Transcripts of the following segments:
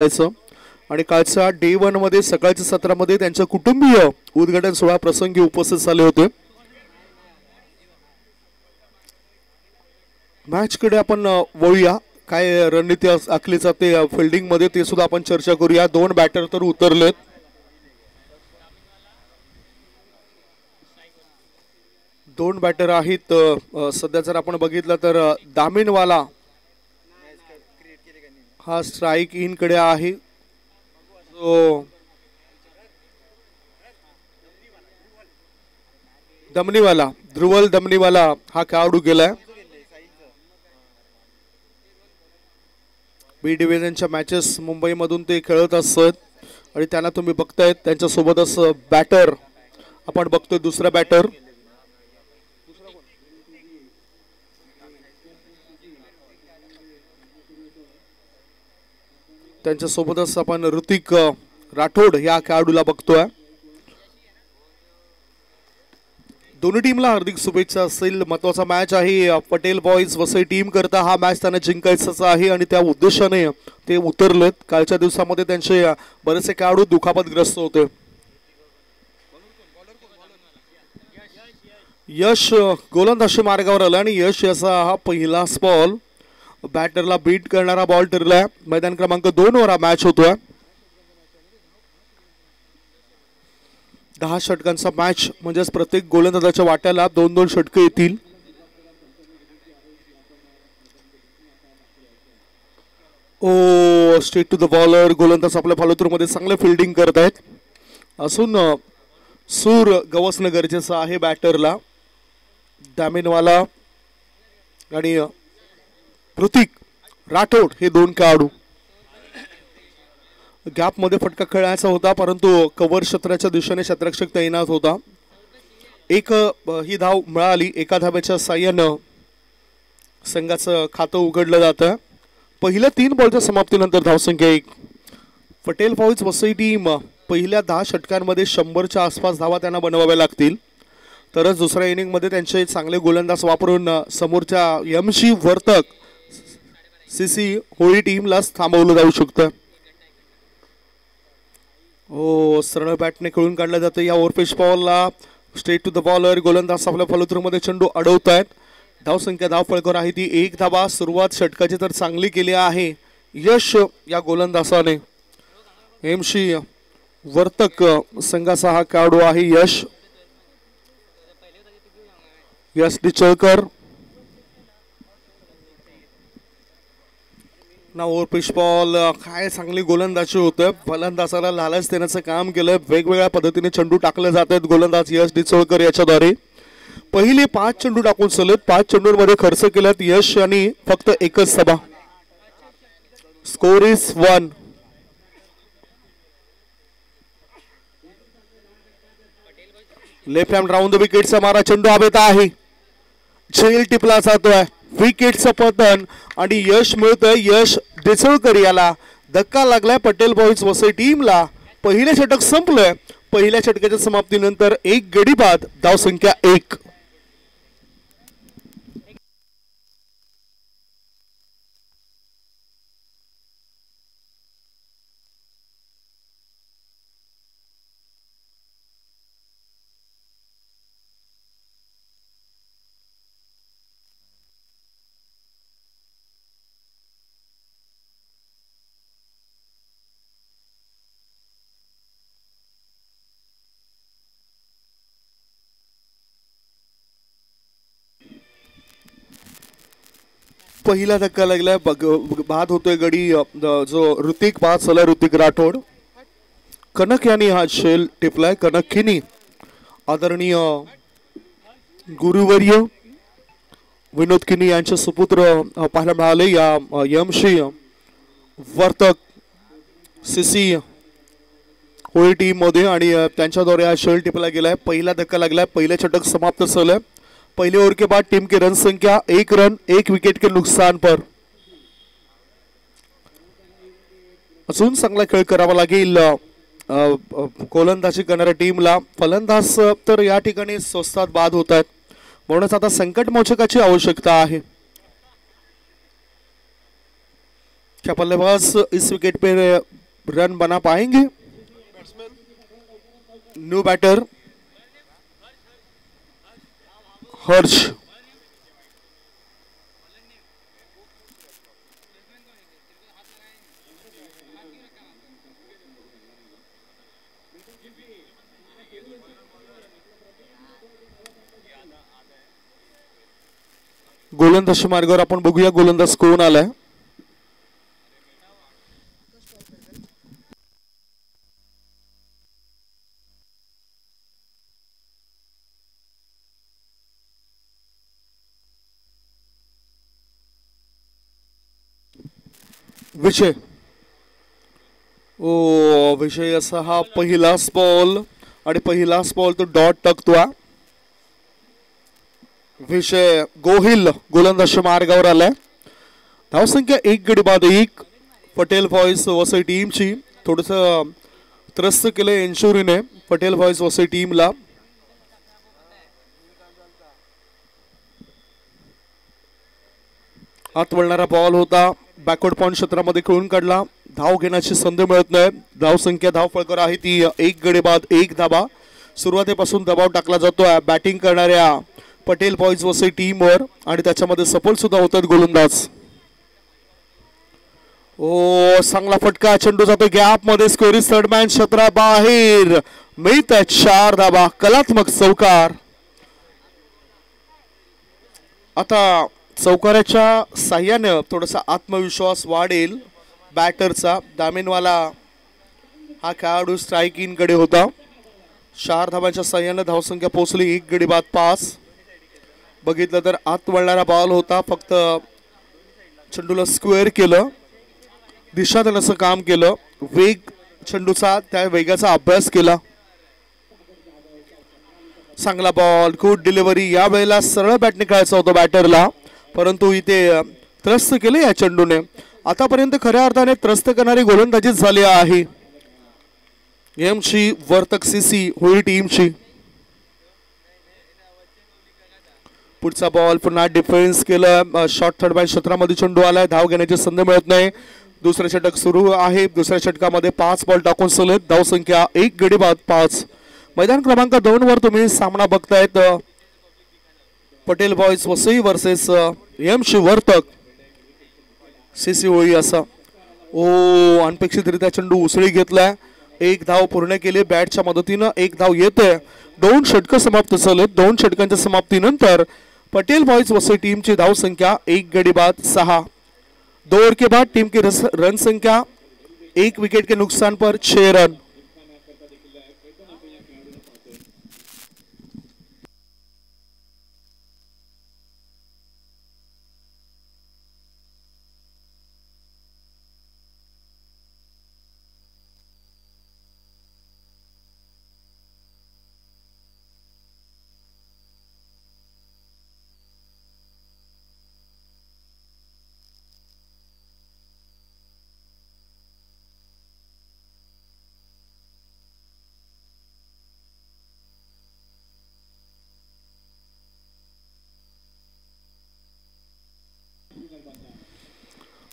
आणि कालच्या डे 1 मध्ये सकाळच्या सत्रामध्ये त्यांच्या कुटुंबीय उद्घाटन सोहळा प्रसंगी उपस्थित झाले होते। मॅच कडे आपण वळूया, काय रणनीती आखली जाते फिल्डिंग मध्ये ते सुद्धा आपण चर्चा करूया। दोन बॅटर तर उतरलेत, दोन बॅटर आहेत सध्या। जर आपण बघितलं तर दामिनवाला हा स्ट्राइक इन कडे आहे, दमनीवाला ध्रुवल दमनीवाला हा खेळाडू गेलाय। बी डिव्हिजनच्या मॅचेस मुंबईमधून ते खेळत असतात आणि त्यांना तुम्ही बघतायत त्यांच्या सोबतच बॅटर आपण बघतोय, दुसरा बॅटर त्यांच्या सोबतच आपण ऋतिक राठोड या खेळाडूला बघतोय। दोन्ही टीमला हार्दिक शुभेच्छा असतील। महत्त्वाचा मॅच आहे पटेल बॉयज वसई टीम करता हा मॅच त्यांना जिंकायचाच आहे आणि त्या उद्देशाने ते उतरलेत। कालच्या दिवसामध्ये त्यांचे बरेचसे खेळाडू दुखापतग्रस्त होते। यश गोलंदाजी मार्गावर आला आणि यश याचा हा पहिला बॉल बॅटरला बीट करणारा बॉल ठरलाय। मैदान क्रमांक 2 वर हा मॅच होतोय। 10 षटकांचा मॅच म्हणजे प्रत्येक गोलंदाजाच्या वाट्याला 2-2 षटके येतील। ओ स्ट्रेट टू द बॉलर, गोलंदाज आपल्या फॉलोथ्रू मध्ये चांगलं फिल्डिंग करत आहेत असून सूर गवसणं गरजेचं आहे बॅटरला। दामिनवाला आणि ऋतिक राठोड हे दोन खेळाडू गॅप मध्ये फटका खेळायचा होता, परंतु कव्हर क्षेत्राच्या दिशेने क्षेत्ररक्षक तैनात होता। एक ही धाव मिळाली, एका धावेच्या साह्यानं संघाचं खातं उघडलं जातं। पहिल्या 3 बॉलच्या समाप्तीनंतर धावसंख्या 1। पटेल बॉयज वसई टीम पहिल्या 10 षटकांमध्ये 100च्या आसपास धावा त्यांना बनवाव्या लागतील, तरच दुसऱ्या इनिंग मध्ये त्यांचे चांगले गोलंदाज वापरून समोरच्या एमशी वर्तक सीसी होळी टीमला थांबवलं जाऊ शकतं। ओ सरळ बॅटने खेळून काढला जातं या overpitch बॉलला। Straight to the bowler, गोलंदाज आपल्या फॉलोथ्रू मध्ये चेंडू अडवतायत। धावसंख्या धावफळकावर आहे ती 1 धावा। सुरुवात षटकाची तर चांगली केली आहे यश या गोलंदाजाने। एमशी वर्तक संघाचा हा खेळाडू आहे यश डिचळकर। ना ओव्हरपिच बॉल, काय चांगली गोलंदाजी होते। फलंदाजाला लालच देण्याचं काम केलं, वेगवेगळ्या पद्धतीने चेंडू टाकले जात आहेत गोलंदाज यश डिचळकर याच्याद्वारे। पहिले 5 चेंडू टाकून सलग 5 चेंडूंमध्ये खर्च केल्यात यश यांनी फक्त एकच धावा। Score is 1। Left hand round the विकेटचा मारा, चेंडू हवेत आहे, झेल टिपला जातोय, विकेटचं पतन आणि यश मिळतंय यश डिचळकर याला। धक्का लागलाय पटेल बॉयज वसई टीमला। पहिले षटक संपलंय, पहिल्या षटकाच्या समाप्तीनंतर 1 गडी बाद, धावसंख्या 1। पहिला धक्का लागलाय, बाद होतोय गडी जो ऋतिक बाद झाला, ऋतिक राठोड। कनक यांनी हा शेल टिपलाय, कनक आदरणीय गुरुवर्य विनोद किनी यांचे सुपुत्र पाहायला मिळाले या यमशी वर्तक सीसी होळी टीम मध्ये आणि त्यांच्याद्वारे हा शेल टिपला गेलाय। पहिला धक्का लागलाय, पहिले षटक समाप्त झालंय। पहले ओवर के बाद टीम की रन संख्या 1 रन 1 विकेट के नुकसान पर। अजून चांगला खेळ करावा लागेल गोलंदाजी करणाऱ्या टीमला। फलंदाज तर या ठिकाणी स्वस्तात बाद होत आहेत, म्हणूनच आता संकट मोचकाची आवश्यकता आहे। क्या बल्लेबाज इस विकेट पे रन बना पाएंगे? न्यू बैटर हर्ष। गोलंदाज मार्गावर आपण बघूया गोलंदाज कोण आलाय. विजय. ओ विजय असा हा पहिलाच बॉल आणि पहिलाच बॉल तो डॉट टाकतोय. विजय गोहिल गोलंदाज मार्गावर आलाय. धावसंख्या 1 गडी बाद 1. पटेल बॉयज वसई टीमची थोडस त्रस्त केलं इन्शुरीने पटेल बॉयज वसई टीमला. आत वळणारा बॉल होता. बॅकवर्ड पॉइंट क्षेत्रामध्ये खेळून काढला. धाव घेण्याची संधी मिळत नाही. धाव संख्या धाव फळकर आहे ती 1 गडी बाद 1 धाबा. सुरुवातीपासून दबाव टाकला जातोय बॅटिंग करणाऱ्या पटेल बॉयज वसई टीमवर आणि त्याच्यामध्ये सफल सुद्धा होतात गोलंदाज. ओ चांगला फटका. चेंडू जातो गॅप मध्ये. स्क्वेअर थर्डमॅन क्षेत्रा बाहेर मिळत 4 धाबा. कलात्मक चौकार. आता चौकाराच्या साह्याने थोडासा आत्मविश्वास वाढेल बॅटरचा. दामिनवाला हा खेळाडू स्ट्राईक इन कडे होता. 4 धाबांच्या साह्याने धावसंख्या पोहोचली 1 गडी बाद 5. बघितलं तर आत वळणारा बॉल होता. फक्त चेंडूला स्क्वेअर केलं. दिशा देण्याचं काम केलं. वेग चेंडूचा त्या वेगाचा अभ्यास केला. चांगला बॉल. Good delivery. या वेळेला सरळ बॅटने खेळायचं होतं बॅटरला परंतु इथे त्रस्त केले या चेंडूने. आतापर्यंत खऱ्या अर्थाने त्रस्त करणारी गोलंदाजी झाली आहे एमची वर्तक सीसी होळी टीमची. पुढचा बॉल पुन्हा डिफेन्स केलं. शॉर्ट थर्ड बॅट क्षेत्रामध्ये चेंडू आलाय. धाव घेण्याची संधी मिळत नाही. दुसरे षटक सुरू आहे. दुसऱ्या षटकामध्ये 5 बॉल टाकून सलग धाव संख्या 1 गडी बाद 5. मैदान क्रमांक 2 वर तुम्ही सामना बघतायत. पटेल बॉयज वसई वर्सेस एमशी वर्तक सीसी होळी असा. ओ अनपेक्षितरित्या चेंडू उसळी घेतलाय. 1 धाव पूर्ण केली बॅटच्या मदतीनं. 1 धाव येते. 2 षटक समाप्त झाले. 2 षटकांच्या समाप्तीनंतर पटेल बॉयज वसई टीमची धाव संख्या 1 गडी बाद 6. 2 ओवर के बाद टीम की रन संख्या 1 विकेट के नुकसान पर 6 run.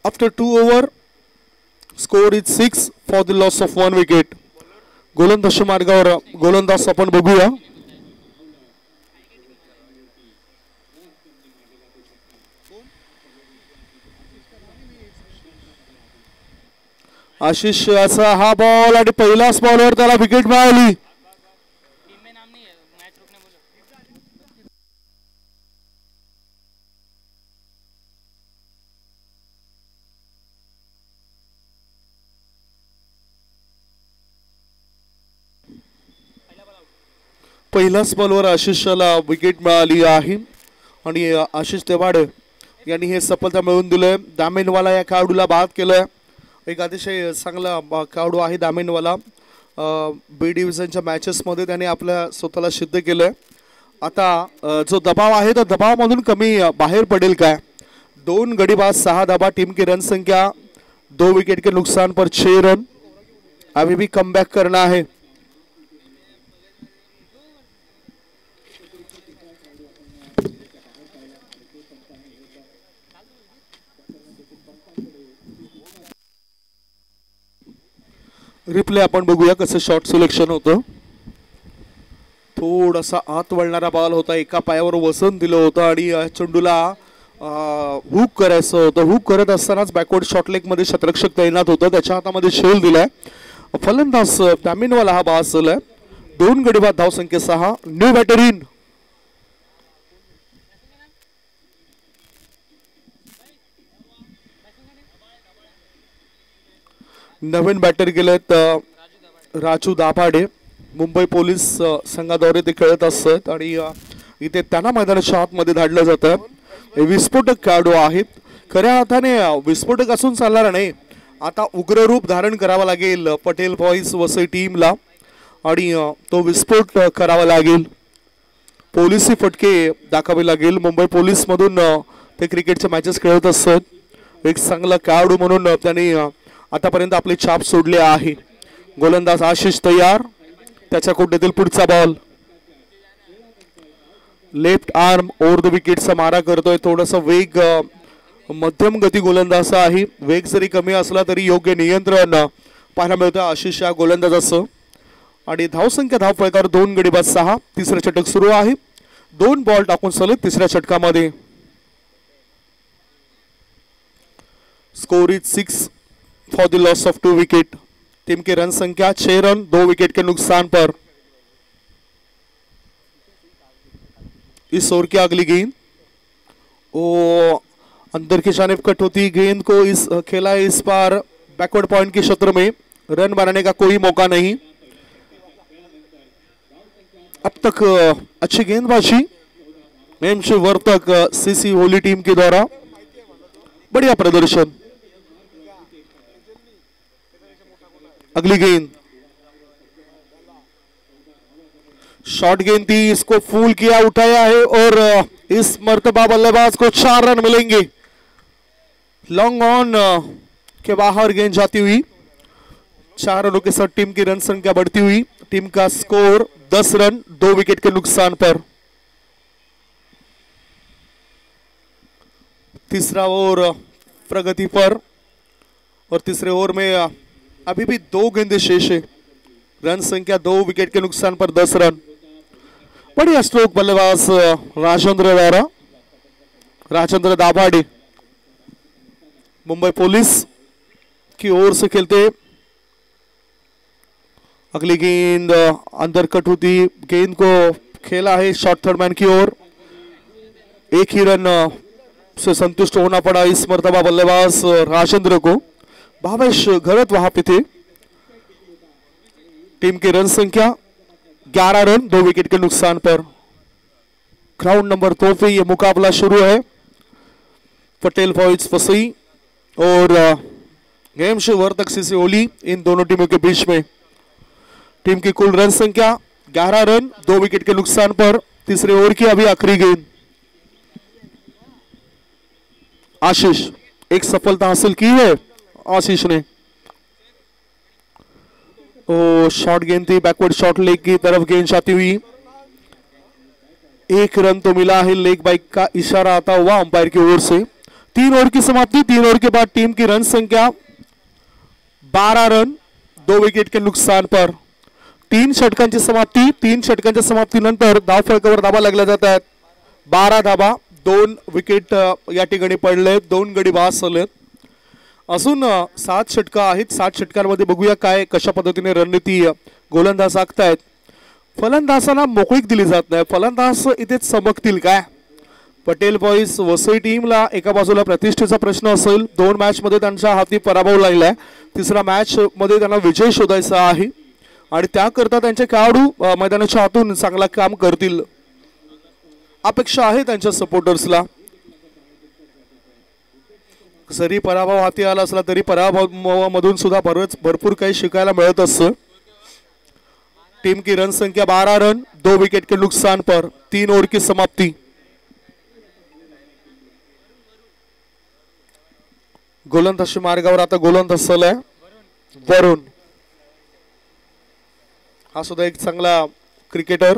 After 2 over, score is 6 for the loss of 1 wicket. गोलंदाज मार्गावर गोलंदाज आपण बघूया. आशिष असा हा बॉल आणि पहिल्याच बॉलवर त्याला विकेट मिळाली. पहिल्याच बॉलवर आशिषला विकेट मिळाली आहे आणि आशिष तेवाडे यांनी हे सफलता मिळवून दिले. दामिनवाला या खेळाडूला बाद केलंय. एक अतिशय चांगला खेळाडू आहे दामिनवाला. बी डिव्हिजनच्या मॅचेसमध्ये त्याने आपल्या स्वतःला सिद्ध केलंय. आता जो दबाव आहे त्या दबावामधून कमी बाहेर पडेल काय. 2 गडी बाद 6 धाबा. टीम की रन संख्या 2 विकेट के नुकसान पर 6 रन. अभी भी कम बैक करना है. रिप्ले आपण बघूया कसं शॉट सिलेक्शन होतं. थोडासा आत वळणारा बॉल होता, एका पायावर वसन दिलं होतं आणि चेंडूला हुक करायचं होतं. हुक करत असतानाच बॅकवर्ड शॉट लेग मध्ये शतरक्षक तैनात होतं, त्याच्या हातामध्ये शेल दिलाय. फलंदाज तामिनवाला हा बाद झालाय. 2 गडी बाद, धाव संख्या 6. न्यू बॅटर इन. नवीन बॅटर गेलेत राजू दाभाडे. मुंबई पोलीस संघाद्वारे ते खेळत असतात आणि इथे त्यांना मैदानाच्या आतमध्ये धाडलं जातं. विस्फोटक खेळाडू आहेत. खऱ्या अर्थाने विस्फोटक असून चालणार नाही, आता उग्र रूप धारण करावा लागेल पटेल बॉईज वसई टीमला आणि तो विस्फोट करावा लागेल. पोलिसी फटके दाखवावे लागेल. मुंबई पोलीस मधून ते क्रिकेटचे मॅचेस खेळत असतात. एक चांगला खेळाडू म्हणून त्यांनी आतापर्यंत आपली छाप सोडली आहे. गोलंदाज आशिष तयार. त्याच्या कोट्यातील पुढचा ball. Left arm over the विकेटचा मारा करतोय. थोडासा वेग, मध्यम गती गोलंदाज आहे. वेग जरी कमी असला तरी योग्य नियंत्रण पाहायला मिळतं आशिष या गोलंदाजाचं. आणि धावसंख्या धाव फलकावर 2 गडी बाद 6. तिसरं षटक सुरू आहे. 2 बॉल टाकून सलग तिसऱ्या षटकामध्ये. Score is 6 for the loss of 2 wicket. Team की रन संख्या 6 रन 2 विकेट के नुकसान पर. इस ओवर की अगली गेंद अंदर की जानिब कट होती गेंद को. इस खेला इस बार बैकवर्ड पॉइंट के क्षेत्र में. रन बनाने का कोई मौका नहीं. अब तक अच्छी गेंदबाजी MC Vartak CC Holi team के द्वारा. बढ़िया प्रदर्शन. अगली गेंद शॉर्ट गेंद थी, इसको फूल किया, उठाया है और इस मर्तबा बल्लेबाज को 4 रन मिलेंगे. लॉन्ग ऑन के बाहर गेंद जाती हुई 4 रनों के साथ टीम की रन संख्या बढ़ती हुई. टीम का स्कोर 10 रन 2 विकेट के नुकसान पर. तीसरा ओवर प्रगति पर और तीसरे ओवर में अभी भी 2 गेंदें शेष है. रन संख्या 2 विकेट के नुकसान पर 10 रन. बढ़िया स्ट्रोक बल्लेबाज राजेंद्र द्वारा. राजेंद्र दाभाडे मुंबई पुलिस की ओर से खेलते. अगली गेंद अंदर कट होती गेंद को खेला है शॉर्ट थर्ड मैन की ओर. एक ही रन से संतुष्ट होना पड़ा इस मर्तबा बल्लेबाज राजेंद्र को. भावेश घरत वहां पे थे. टीम की रन संख्या 11 रन 2 विकेट के नुकसान पर. ग्राउंड नंबर 2 पे ये मुकाबला शुरू है. पटेल बॉयज वसई और गेम्स वर्तक सीसी होली, इन दोनों टीमों के बीच में. टीम की कुल रन संख्या 11 रन 2 विकेट के नुकसान पर. तीसरे ओवर की अभी आखिरी गेंद. आशीष एक सफलता हासिल की है आशीष ने. शॉर्ट गेंद थी, बैकवर्ड शॉट लेग की तरफ गेंद जाती हुई. 1 रन तो मिला है. लेग बाइक का इशारा आता हुआ अंपायर की ओर से. 3 ओवर की समाप्ति. 3 ओवर के बाद टीम की रन संख्या 12 रन 2 विकेट के नुकसान पर. 3 षटकांची समाप्ती. 3 षटकांच्या समाप्तीनंतर धाव फलकावर धाबा लागल्या जात आहेत. 12 धाबा, 2 विकेट या ठिकाणी पडले. 2 गडी बाद झालेत. अजून 7 षटक आहेत. 7 षटकांमध्ये बघूया काय कशा पद्धतीने रणनीती गोलंदाज आखतायत. फलंदाजांना मोकळीक दिली जात नाही. फलंदाज इथे चमकतील काय. पटेल बॉईज वसई टीमला एका बाजूला प्रतिष्ठेचा प्रश्न असेल. 2 मॅच मध्ये त्यांच्या हाती पराभव लागलाय. तिसरा मॅच मध्ये त्यांना विजय शोधायचा आहे आणि त्याकरता त्यांचे खेळाडू मैदानाच्या आतून चांगला काम करतील अपेक्षा आहे त्यांच्या सपोर्टर्सला. जरी पराभव हाती आला असला तरी पराभवामधून सुद्धा भरपूर काही शिकायला मिळत असतं. टीम की रन संख्या 12 रन 2 विकेट के नुकसान पर. 3 ओवर की समाप्ति. गोलंदाजी मार्गावर आता गोलंदाज आहे वरुण. हा सुद्धा एक चांगला क्रिकेटर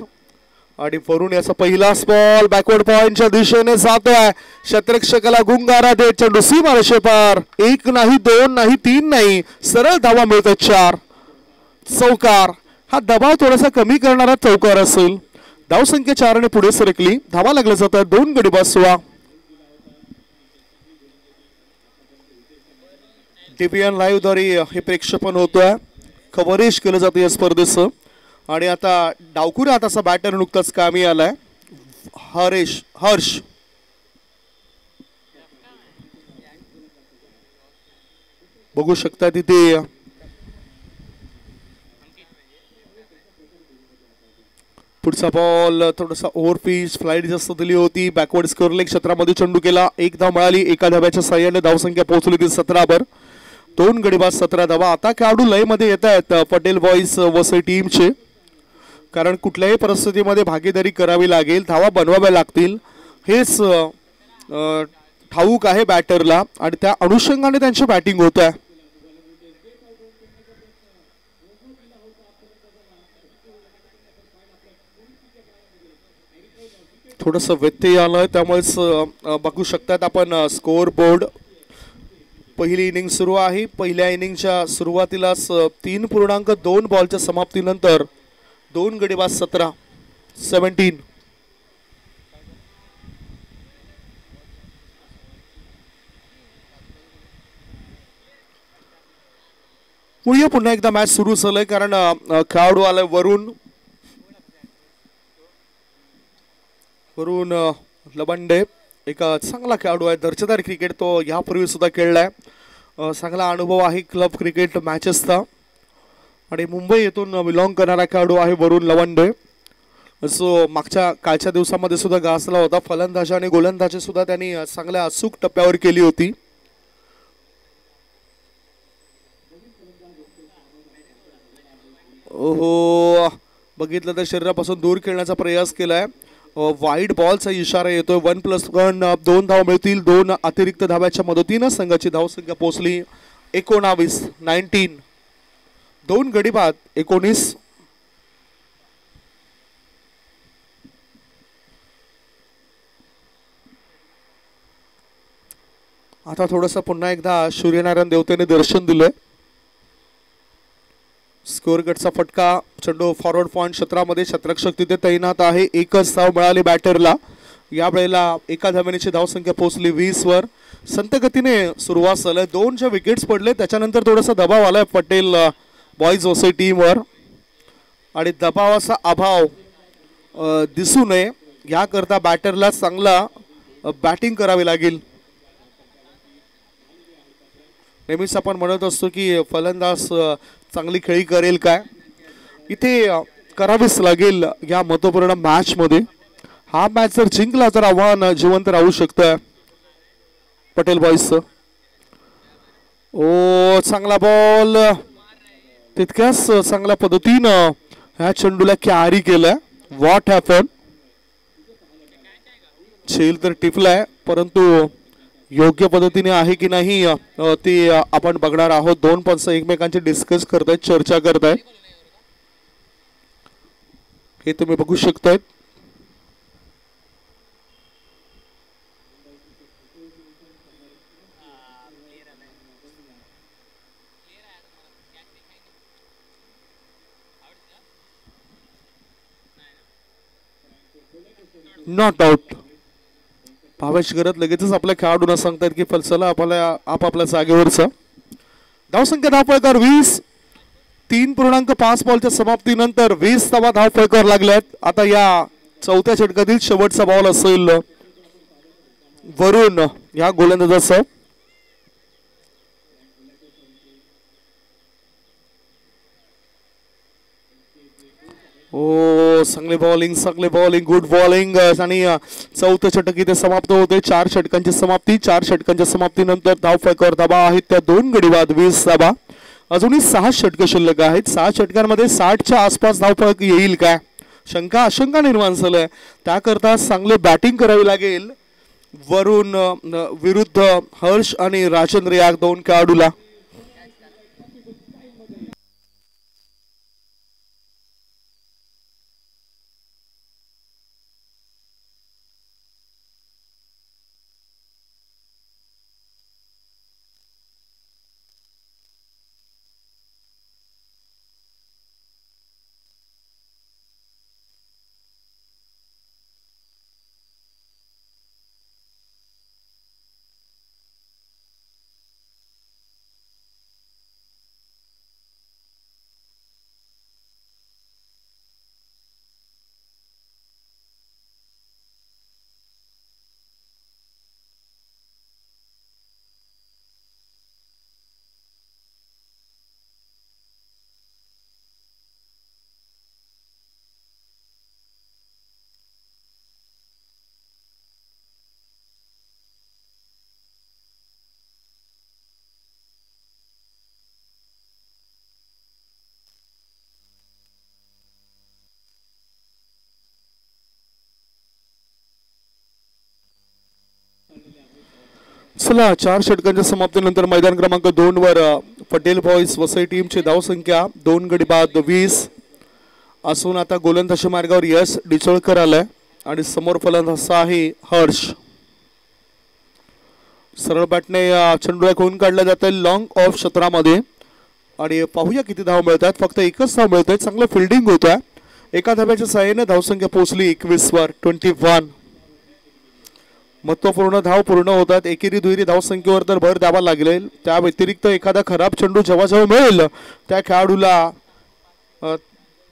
आणि वरुण याचा पहिलाच बॉल बॅकवर्ड पॉइंटच्या दिशेने जातोय. क्षेत्ररक्षकाला गुंगारा देत चेंडू सीमारेषे पार. 1 नाही 2 नाही 3 नाही, सरळ धावा मिळतात 4. चौकार. हा दबाव थोडासा कमी करणारा चौकार असेल. धावसंख्या 4 ने पुढे सरकली. धावा लागल्या जातात 2 गडी बाद 16. टीव्हीएन लाईव्ह द्वारे हे प्रेक्षेपण होतोय. कव्हरेज केलं जातं या स्पर्धेचं. आणि आता डावखुरा हाताचा बॅटर नुकताच कामी आलाय हर्ष. बघू शकता तिथे पुढचा बॉल थोडासा ओव्हर पिच फ्लाईट जास्त दिली होती. बॅकवर्ड स्कोअर लेग क्षेत्रामध्ये चेंडू केला. 1 धाव मिळाली. एका धाव्याच्या साह्याने धावसंख्या पोहोचली ती 17 वर. 2 गडी बाद 17 धावा. आता खेळाडू लय मध्ये येत आहेत पटेल बॉईज वसई टीमचे. कारण कुठल्याही परिस्थितीमध्ये भागीदारी करावी लागेल. धावा बनवाव्या लागतील हेच ठाऊक आहे बॅटरला. आणि त्या अनुषंगाने त्यांची बॅटिंग होत आहे. थोडंसं व्यत्यय आलं त्यामुळेच बघू शकतात आपण स्कोअर बोर्ड. पहिली इनिंग सुरू आहे. पहिल्या इनिंगच्या सुरुवातीलाच 3.2 बॉलच्या समाप्तीनंतर 2 गडी बाद 17. पुन्हा एकदा मॅच सुरू झालंय कारण खेळाडू आलाय वरून लबंडे. एक चांगला खेळाडू आहे. दर्जेदार क्रिकेट तो यापूर्वी सुद्धा खेळलाय. चांगला अनुभव आहे क्लब क्रिकेट मॅचेसचा. आणि मुंबई येथून बिलॉंग करणारा खेळाडू आहे वरुण लवंडे. जो मागच्या कालच्या दिवसामध्ये सुद्धा गाजला होता. फलंदाजी आणि गोलंदाजी सुद्धा त्यांनी चांगल्या अचूक टप्प्यावर केली होती. ओहो बघितलं तर शरीरापासून दूर खेळण्याचा प्रयास केलाय. वाईड बॉलचा इशारा येतोय. 1+1 2 धाव मिळतील. 2 अतिरिक्त धाव्याच्या मदतीनं संघाची धावसंख्या पोहोचली 19. 2 गडी बाद 19. आता थोडंसं पुन्हा एकदा सूर्यनारायण देवतेने दर्शन दिलंय. स्कोअर गटचा फटका. चेंडू फॉरवर्ड पॉइंट क्षेत्रामध्ये क्षेत्ररक्षक तिथे तैनात आहे. एकच धाव मिळाली बॅटरला. या वेळेला एका धावेची धावसंख्या पोहोचली 20 वर. संत गतीने सुरुवात झाली. 2 जे विकेट्स पडले त्याच्यानंतर थोडासा दबाव आलाय पटेल बॉईज वसई टीमवर. आणि दबावाचा अभाव दिसू नये याकरता बॅटरला चांगला बॅटिंग करावी लागेल. नेहमीच आपण म्हणत असतो की फलंदाज चांगली खेळी करेल काय. इथे करावीच लागेल या महत्त्वपूर्ण मॅच मध्ये. हा मॅच जर जिंकला तर आव्हान जिवंत राहू शकतं पटेल बॉईजचं. ओ चांगला बॉल. तितक्याच चांगल्या पद्धतीनं ह्या चेंडूला कॅरी केलाय. What happen. झेल तर टिपलाय परंतु योग्य पद्धतीने आहे की नाही ते आपण बघणार आहोत. 2 पंच एकमेकांची डिस्कस करतायत चर्चा करतायत हे तुम्ही बघू शकतायत. Not out. भावेश करत लगेचच आपल्या खेळाडूंना सांगतात की चला आपल्या आपापल्या जागेवरचा. धावसंख्या धावफलकावर 20. 3.5 बॉलच्या समाप्तीनंतर 20 धावा धावफलकावर लागल्यात. आता या चौथ्या षटकातील शेवटचा बॉल असेल वरुण या गोलंदाजाचा. ओ चांगली बॉलिंग गुड बॉलिंग. आणि चौथं षटक इथे समाप्त होते. 4 षटकांची समाप्ती. 4 षटकांच्या समाप्तीनंतर धावफलकावर धावा आहेत त्या 2 गडी बाद 20 धावा. अजूनही 6 षटकं शिल्लक आहेत. 6 षटकांमध्ये 60च्या आसपास धावफलक येईल काय आशंका निर्माण झालाय. त्याकरता चांगले बॅटिंग करावी लागेल वरुण विरुद्ध हर्ष आणि राजेंद्र या 2 खेळाडूला. चला 4 षटकांच्या समाप्तीनंतर मैदान क्रमांक 2 वर पटेल बॉईज वसई टीमची धावसंख्या 2 गडी बाद 20 असून आता गोलंदाजी मार्गावर यश डिचोळकर आलाय आणि समोर फलंदाज आहे हर्ष. सरळ बॅटने चेंडू खून काढला जात आहे लॉंग ऑफ क्षेत्रामध्ये आणि पाहूया किती धाव मिळतात. फक्त एकच धाव मिळतोय. चांगलं फिल्डिंग होत आहे. एका धाब्याच्या सहाय्याने धावसंख्या पोहोचली 21 वर 21. महत्वपूर्ण धाव पूर्ण होतात. एकेरी दुहेरी धावसंख्येवर तर भर द्यावा लागेल. त्या व्यतिरिक्त एखादा खराब चेंडू जेव्हा जेव्हा मिळेल त्या खेळाडूला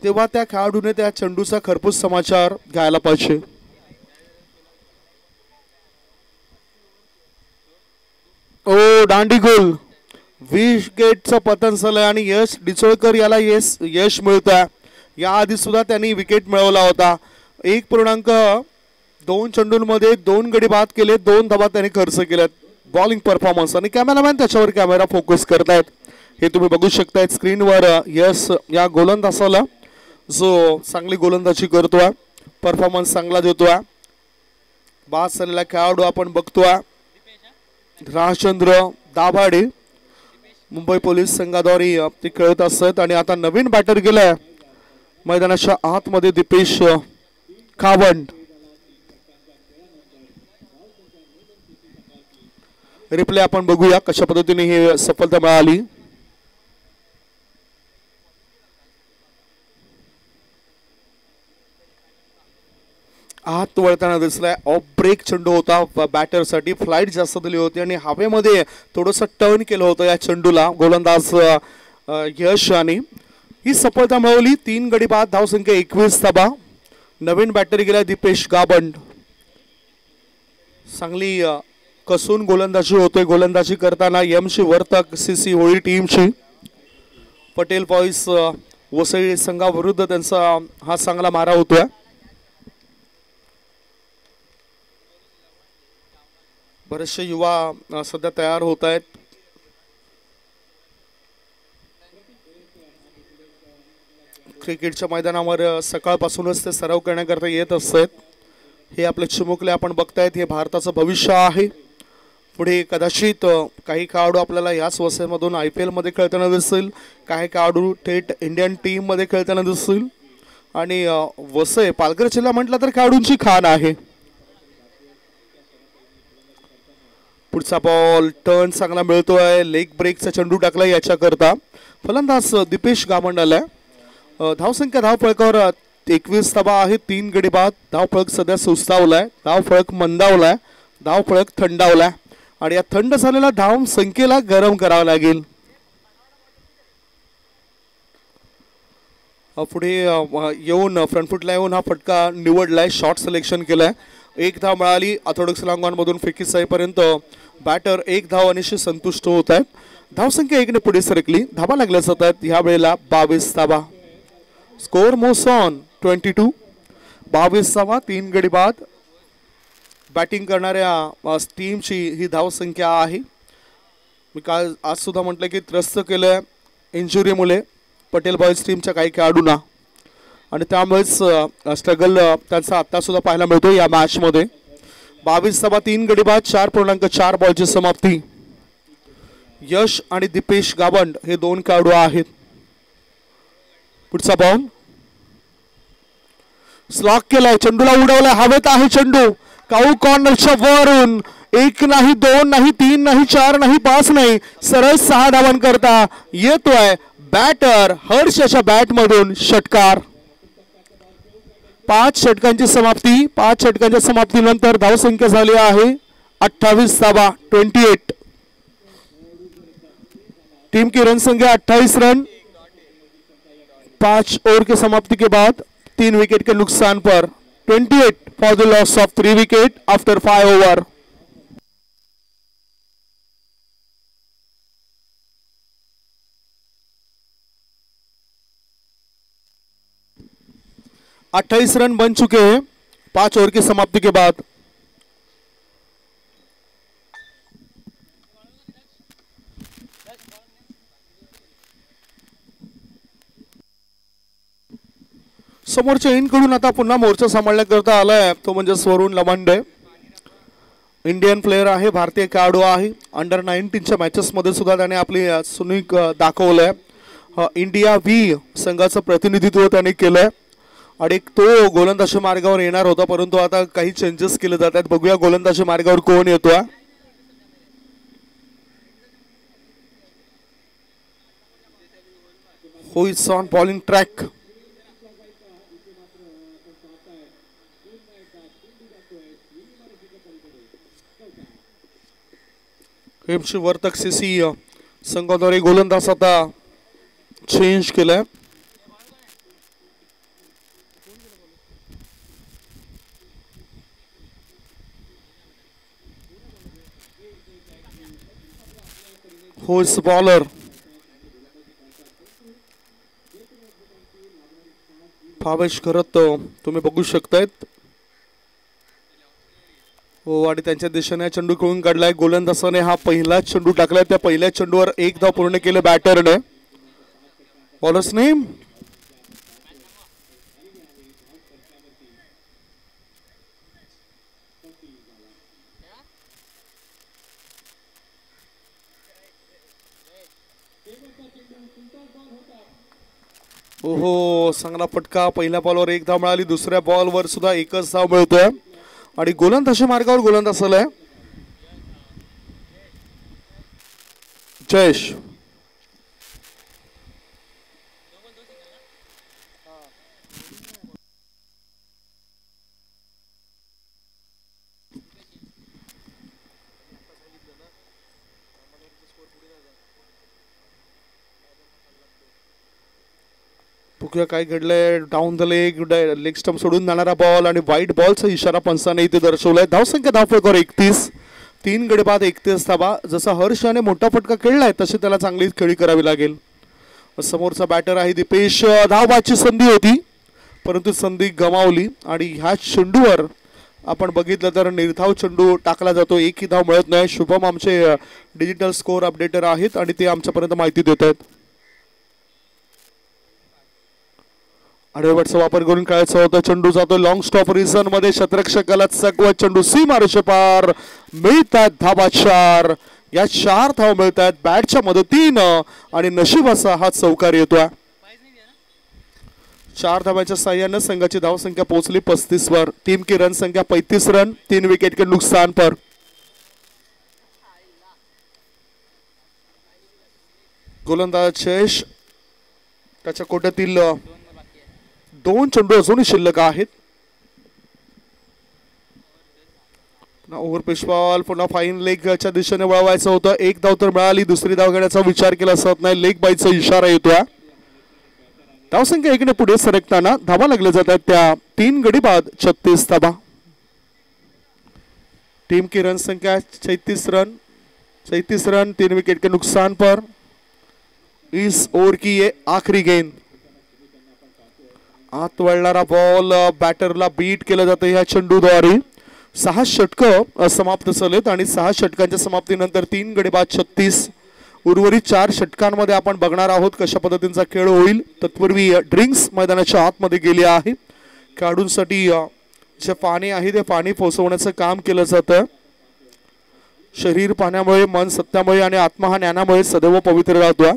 तेव्हा त्या खेळाडूने त्या चेंडूचा खरपूस समाचार घ्यायला पाहिजे. ओ दांडी गोल विकेटचं पतन झालंय आणि यश डिचोळकर याला यश मिळत आहे. याआधी सुद्धा त्यांनी विकेट मिळवला होता. 1.2 चेंडूंमध्ये 2 गडी बाद केले. 2 धावा त्यांनी खर्च केल्यात. बॉलिंग परफॉर्मन्स आणि कॅमेरामॅन त्याच्यावर कॅमेरा फोकस करतायत. हे तुम्ही बघू शकताय स्क्रीनवर. यश या गोलंदाजाला जो चांगली गोलंदाजी करतोय परफॉर्मन्स चांगला देतोय. बाद झालेला खेळाडू आपण बघतोय राजचंद्र दाभाडे मुंबई पोलीस संघाद्वारे ते खेळत असतात. आणि आता नवीन बॅटर गेलाय मैदानाच्या आतमध्ये दीपेश खावंड. रिप्ले आपण बघूया कशा पद्धतीने हे सफलता मिळाली. आत वळताना दिसलाय. ऑफ ब्रेक चेंडू होता बॅटरसाठी. फ्लाईट जास्त दिली होती आणि हवेमध्ये थोडंसं टर्न केलं होतं या चेंडूला गोलंदाज यश आणि ही सफलता मिळवली. 3 गडी बाद धावसंख्या 21 धावा. नवीन बॅटर गेला दीपेश गाबंड. चांगली कसून गोलंदाजी होतोय. गोलंदाजी करताना यमशी वर्तक सीसी होळी टीमची. पटेल बॉईज वसई संघाविरुद्ध त्यांचा हा चांगला मारा होतोय. बरेचसे युवा सध्या तयार होत आहेत. क्रिकेटच्या मैदानावर सकाळपासूनच ते सराव करण्याकरता येत असतात. हे आपले चिमुकले आपण बघतायत. हे भारताचं भविष्य आहे. पुढे कदाचित काही खेळाडू आपल्याला याच वसईमधून IPL मध्ये खेळताना दिसतील. काही खेळाडू थेट इंडियन टीम मध्ये खेळताना दिसतील. आणि वसई पालघर जिल्हा म्हटलं तर खेळाडूंची खाण आहे. पुढचा बॉल टर्न चांगला मिळतोय. लेग ब्रेकचा चेंडू टाकला याच्याकरता. फलंदाज दीपेश गामंड आलाय. धावसंख्या धावफळकावर 21 धावा आहे. 3 गडी बाद. धावफळक सध्या सुस्तावलाय. धावफळक मंदावलाय. धावफळक थंडावलाय आणि या थंड झालेल्या धाव संख्येला गरम करावं लागेल. पुढे येऊन फ्रंटफुटला येऊन हा फटका निवडलाय. शॉर्ट सिलेक्शन केलाय. 1 धाव मिळाली. ऑर्थोडॉक्स लांगॉनमधून फेकी साईपर्यंत बॅटर 1 धाव अनिश्चित संतुष्ट होत आहेत. धावसंख्या 1 ने पुढे सरकली. धावा लागल्या जात आहेत. ह्या वेळेला 22 धावा. Score moves on 22. 22 धावा. 3 गडी बाद. बॅटिंग करणाऱ्या टीमची ही धावसंख्या आहे. मी काल आज सुद्धा म्हटलं की त्रस्त केलंय इंजुरीमुळे पटेल बॉईज टीमच्या काही खेळाडूंना आणि त्यामुळेच स्ट्रगल त्यांचा आता सुद्धा पाहायला मिळतो या मॅच मध्ये. 22 धावा. 3 गडी बाद. 4.4 बॉलची समाप्ती. यश आणि दीपेश गावंड हे 2 खेळाडू आहेत. पुढचा बॉल स्लॉक केलाय. चेंडूला उडवलाय. हवेत आहे चेंडू. काऊ कॉर्नरच्या वरून 1 नाही 2 नाही 3 नाही 4 नाही 5 नाही सरळ 6 धावांकरता येतोय बॅटर हर्षच्या बॅट मधून षटकार. 5 षटकांची समाप्ती. 5 षटकांच्या समाप्तीनंतर धावसंख्या झाली आहे 28 धावा 28. टीम की रन संख्या 28 रन. 5 ओवर की समाप्ति के बाद 3 विकेट के नुकसान पर 28 for the loss of 3 wicket after 5 over. अट्ठाईस रन बन चुके हैं 5 ओवर की समाप्ति के बाद. समोरच्या इन कडून आता पुन्हा मोर्चा सांभाळण्याकरता आलाय तो म्हणजे स्वरुण लमांडे. इंडियन प्लेयर आहे, भारतीय खेळाडू आहे. अंडर 19च्या मॅचेस मध्ये सुद्धा त्याने आपली सुनीक दाखवलंय. इंडिया व्ही संघाचं प्रतिनिधित्व त्याने केलंय आणि तो गोलंदाजी मार्गावर येणार होता, परंतु आता काही चेंजेस केले जात आहेत. बघूया गोलंदाजी मार्गावर कोण येतोय. Who is on bowling track? हेमशी वर्तक सीसी संघाद्वारे गोलंदाज आता चेंज केलाय. Who is bowler? भावेश खरत तुम्ही बघू शकतायत. हो आणि त्यांच्या दिशेने चेंडू खेळून काढलाय. गोलंदाजाने हा पहिला चेंडू टाकलाय. त्या पहिल्या चेंडूवर एक धाव पूर्ण केलं बॅटरने. बॉलर्स नेम ओहो चांगला फटका. पहिल्या बॉलवर एक धाव मिळाली. दुसऱ्या बॉलवर सुद्धा एकच धाव मिळतोय आणि गोलंदाजी मार्गावर गोलंदाज आलाय जयेश. बघूया काय घडलंय. डाऊन द लेग स्टंप सोडून जाणारा बॉल आणि व्हाईट बॉलचा इशारा पंचाने इथे दर्शवलाय. धावसंख्या धावफलकावर 31. 3 गडी बाद 31 धावा. जसा हर्ष याने मोठा फटका खेळलाय तशी त्याला चांगली खेळी करावी लागेल. समोरचा बॅटर आहे दीपेश. धावबाची संधी होती परंतु संधी गमावली आणि ह्या चेंडूवर आपण बघितलं तर निर्धाव चेंडू टाकला जातो. एकही धाव मिळत नाही. शुभम आमचे डिजिटल स्कोअर अपडेटर आहेत आणि ते आमच्यापर्यंत माहिती देत आहेत. आडवेबटचा वापर करून खेळायचा होता. चेंडू जातो लॉंग स्टॉप रिझन मध्ये. शतरक्षकाला चकवत चेंडू सीमारेषे पार. मिळतात धाबा 4. या 4 धाव मिळतात बॅटच्या मदतीनं आणि नशिबाचा हा चौकार येतोय. 4 धावांच्या साह्यानं संघाची धावसंख्या पोहोचली 35 वर. टीम की रन संख्या 35 रन. 3 विकेट के नुकसान पर. गोलंदाज जयेश त्याच्या कोट्यातील 2 चेंडू अजूनही शिल्लक आहेत. पुन्हा ओव्हर पिच बॉल. पुन्हा फाईन लेगच्या दिशेने वळवायचं होतं. एक धाव तर मिळाली. दुसरी धाव घेण्याचा विचार केला असत नाही. लेग बाईचा इशारा येतोय. धावसंख्या 1 ने पुढे सरकताना धावा लागल्या जातात त्या 3 गडी बाद 36 धावा. टीम की रन संख्या 36 रन. 3 विकेट के नुकसान पर. इस ओव्हर की ये आखरी गेंद. आत वळणारा बॉल बॅटरला बीट केलं जातं ह्या चेंडूद्वारे. 6 षटकं समाप्त झालेत आणि 6 षटकांच्या समाप्तीनंतर 3 गडी बाद 36. उर्वरित 4 षटकांमध्ये आपण बघणार आहोत कशा पद्धतीचा खेळ होईल. तत्पूर्वी ड्रिंक्स मैदानाच्या आतमध्ये गेले आहे. खेळाडूंसाठी जे पाणी आहे ते पाणी पोहोचवण्याचं काम केलं जातं. शरीर पाण्यामुळे, मन सत्यामुळे आणि आत्मा हा ज्ञानामुळे सदैव पवित्र राहतो.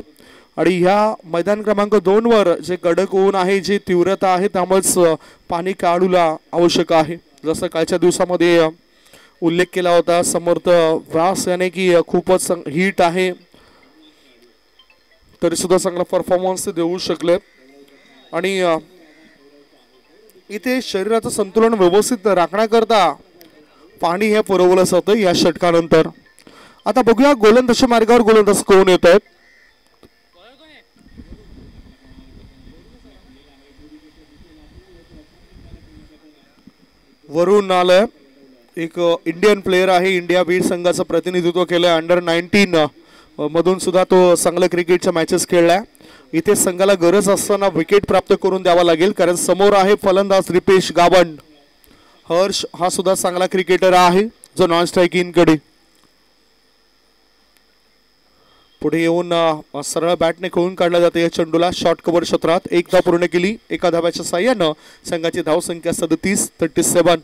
आणि ह्या मैदान क्रमांक 2 वर जे कडक ऊन आहे, जी तीव्रता आहे, त्यामुळेच पाणी खेळाडूला आवश्यक आहे. जसं कालच्या दिवसामध्ये उल्लेख केला होता समर्थ व्यास याने की खूपच हीट आहे तरी सुद्धा चांगला परफॉर्मन्स देऊ शकले. आणि इथे शरीराचं संतुलन व्यवस्थित राखण्याकरता पाणी हे पुरवलं जातं या षटकानंतर. आता बघूया गोलंदाजी मार्गावर गोलंदाज कोण येत आहेत. वरून आलं एक इंडियन प्लेयर आहे. इंडिया बीड संघाचं प्रतिनिधित्व केलं. अंडर 19 मधून सुद्धा तो चांगलं क्रिकेटच्या मॅचेस खेळलाय. इथे संघाला गरज असताना विकेट प्राप्त करून द्यावा लागेल कारण समोर आहे फलंदाज रिपेश गावंड. हर्ष हा सुद्धा चांगला क्रिकेटर आहे जो नॉन स्ट्रायकिंग कडे पुढे येऊन सरळ बॅटने खेळून काढला जाते या चेंडूला. शॉर्ट कव्हर क्षेत्रात 1 धाव पूर्ण केली. 1 धावाच्या साह्यानं संघाची धावसंख्या 37.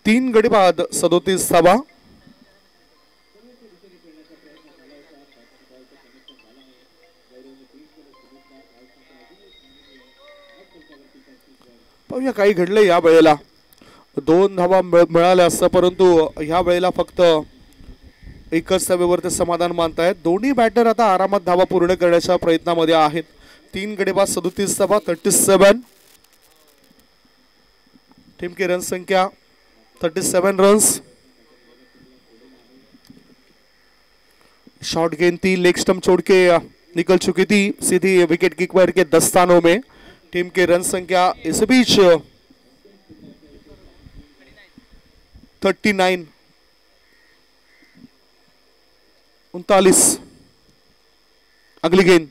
3 गडी बाद 37 धावा. पाहूया काही घडले या वेळेला. 2 धावा मिळाल्या असता परंतु ह्या वेळेला फक्त एकच धावेवरती समाधान मानतायत. दोन्ही बॅटर आता आरामात धावा पूर्ण करण्याच्या प्रयत्नामध्ये आहेत. 3 गडी बाद 37 धावा 37. टीम की रन संख्या 37 रन्स. शॉर्ट गेंद थी, लेग स्टंप छोड़ के निकल चुकी थी सीधी विकेट कीपर के दस्तानों में. टीम के रन संख्या इस बीच 39 39. अगली गेंद